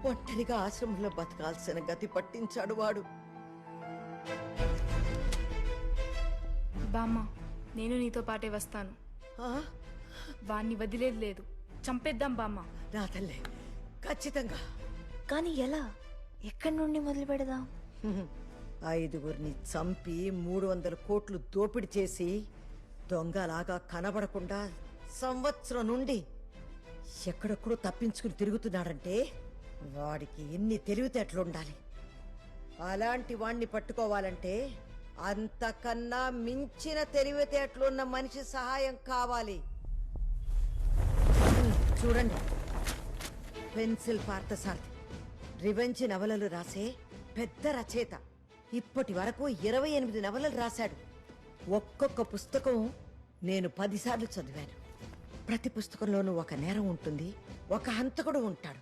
ఒంటరిగా ఆశ్రమంలో బతకాల్సిన గతి పట్టించాడు వాడు. బామ్మ, నేను నీతో పాటే వస్తాను. వాణ్ణి వదిలేదు లేదు, చంపేద్దాం బామ్మ. నా తల్లే, ఖచ్చితంగా. కానీ ఎలా, ఎక్కడి నుండి మొదలు పెడదాం? 5గురిని చంపి 300 కోట్లు దోపిడీ చేసి దొంగలాగా కనబడకుండా సంవత్సరం నుండి ఎక్కడెక్కడో తప్పించుకుని తిరుగుతున్నాడంటే వాడికి ఎన్ని తెలివితేటలుండాలి. అలాంటి వాణ్ణి పట్టుకోవాలంటే అంతకన్నా మించిన తెలివితేటలున్న మనిషి సహాయం కావాలి. చూడండి, పెన్సిల్ పార్థసారథి రివెంజ్ నవలలు రాసే పెద్ద రచయిత. ఇప్పటి వరకు 28 నవలలు రాశాడు. ఒక్కొక్క పుస్తకం నేను 10 సార్లు చదివాను. ప్రతి పుస్తకంలోనూ ఒక నేరం ఉంటుంది, ఒక హంతకుడు ఉంటాడు.